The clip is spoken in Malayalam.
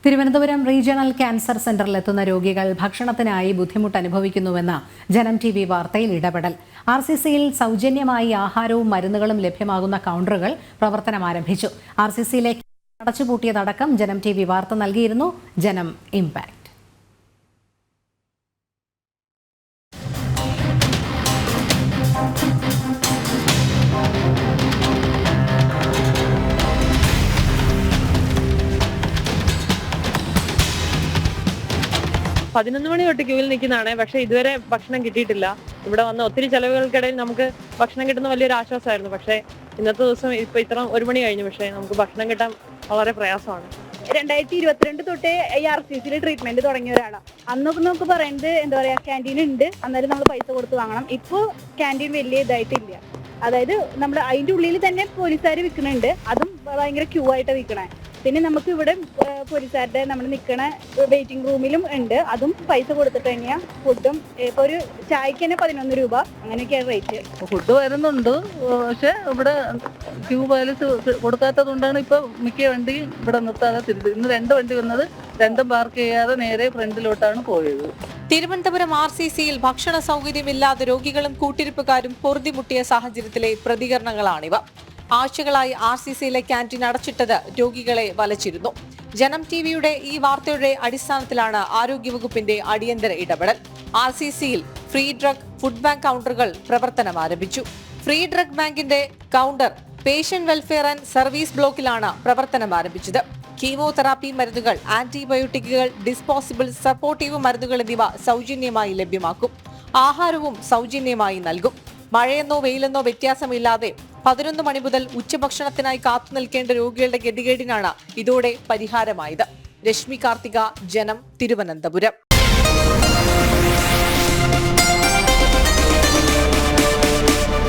തിരുവനന്തപുരം റീജിയണൽ ക്യാൻസർ സെന്ററിലെത്തുന്ന രോഗികൾ ഭക്ഷണത്തിനായി ബുദ്ധിമുട്ട് അനുഭവിക്കുന്നുവെന്ന ജനം TV വാർത്തയിൽ ഇടപെടൽ. RCCയിൽ സൗജന്യമായി ആഹാരവും മരുന്നുകളും ലഭ്യമാകുന്ന കൗണ്ടറുകൾ പ്രവർത്തനം ആരംഭിച്ചു. RCCയിലേക്ക് അടച്ചുപൂട്ടിയതടക്കം ജനം TV വാർത്ത നൽകിയിരുന്നു. ജനം ഇംപാക്ട്. പതിനൊന്ന് മണി തൊട്ട് ക്യൂവിൽ നിൽക്കുന്നതാണ്. പക്ഷെ ഇതുവരെ ഭക്ഷണം കിട്ടിയിട്ടില്ല. ഇവിടെ വന്ന ഒത്തിരി ചെലവുകൾക്കിടയിൽ നമുക്ക് ഭക്ഷണം കിട്ടുന്ന വലിയൊരു ആശ്വാസമായിരുന്നു. പക്ഷേ ഇന്നത്തെ ദിവസം ഇപ്പൊ ഇത്ര 1 മണി കഴിഞ്ഞു. പക്ഷേ നമുക്ക് ഭക്ഷണം കിട്ടാൻ വളരെ പ്രയാസമാണ്. 2022 തൊട്ടേ ഈ RCCയിൽ ട്രീറ്റ്മെന്റ് തുടങ്ങിയ ഒരാളാണ്. അന്നൊക്കെ നമുക്ക് പറയുന്നത് എന്താ പറയാ, ക്യാൻറ്റീൻ ഉണ്ട്, അന്നേരം നമ്മൾ പൈസ കൊടുത്ത് വാങ്ങണം. ഇപ്പോൾ ക്യാൻറ്റീൻ വലിയ ഇതായിട്ടില്ല. അതായത് നമ്മൾ അതിന്റെ ഉള്ളിൽ തന്നെ പോലീസുകാർ വിൽക്കുന്നുണ്ട്. അതും ഭയങ്കര ക്യൂ ആയിട്ട് വിൽക്കണേ. പിന്നെ നമുക്ക് ഇവിടെ പോലീസുകാരുടെ നമ്മൾ നിൽക്കണ വെയിറ്റിംഗ് റൂമിലും ഉണ്ട്. അതും പൈസ കൊടുത്തിട്ട് തന്നെയാണ് ഫുഡും. ഇപ്പൊ ഒരു ചായക്ക് തന്നെ 11 രൂപ, അങ്ങനെയൊക്കെയാണ് റേറ്റ്. ഫുഡ് വരുന്നുണ്ട്, പക്ഷെ ഇവിടെ ക്യൂ പാലിസ് കൊടുക്കാത്തത് കൊണ്ടാണ് ഇപ്പൊ മിക്ക വണ്ടിയും ഇവിടെ നിർത്താതെ തിരിച്ചത്. ഇന്ന് 2 വണ്ടി വന്നത്, 2 പാർക്ക് ചെയ്യാതെ നേരെ ഫ്രണ്ടിലോട്ടാണ് പോയത്. തിരുവനന്തപുരം RCCയിൽ ഭക്ഷണ സൗകര്യമില്ലാതെ രോഗികളും കൂട്ടിരിപ്പുകാരും പൊറുതിമുട്ടിയ സാഹചര്യത്തിലെ പ്രതികരണങ്ങളാണിവ. ആഴ്ചകളായി RCCയിലെ ക്യാന്റീൻ അടച്ചിട്ടത് രോഗികളെ വലച്ചിരുന്നു. ജനം TVയുടെ ഈ വാർത്തയുടെ അടിസ്ഥാനത്തിലാണ് ആരോഗ്യവകുപ്പിന്റെ അടിയന്തര ഇടപെടൽ. RCCയിൽ ഫ്രീ ഡ്രഗ് ഫുഡ് ബാങ്ക് കൗണ്ടറുകൾ പ്രവർത്തനം ആരംഭിച്ചു. ഫ്രീ ഡ്രഗ് ബാങ്കിന്റെ counter patient welfare and service ബ്ലോക്കിലാണ് പ്രവർത്തനം ആരംഭിച്ചത്. കീമോതെറാപ്പി മരുന്നുകൾ, ആന്റിബയോട്ടിക്കുകൾ, ഡിസ്പോസിബിൾ സപ്പോർട്ടീവ് മരുന്നുകൾ എന്നിവ സൗജന്യമായി ലഭ്യമാക്കും. ആഹാരവും സൗജന്യമായി നൽകും. മഴയെന്നോ വെയിലെന്നോ വ്യത്യാസമില്ലാതെ 11 മണി മുതൽ ഉച്ചഭക്ഷണത്തിനായി കാത്തുനിൽക്കേണ്ട രോഗികളുടെ ഗതികേടിനാണ് ഇതോടെ പരിഹാരമായത്. രശ്മി കാർത്തിക, ജനം, തിരുവനന്തപുരം.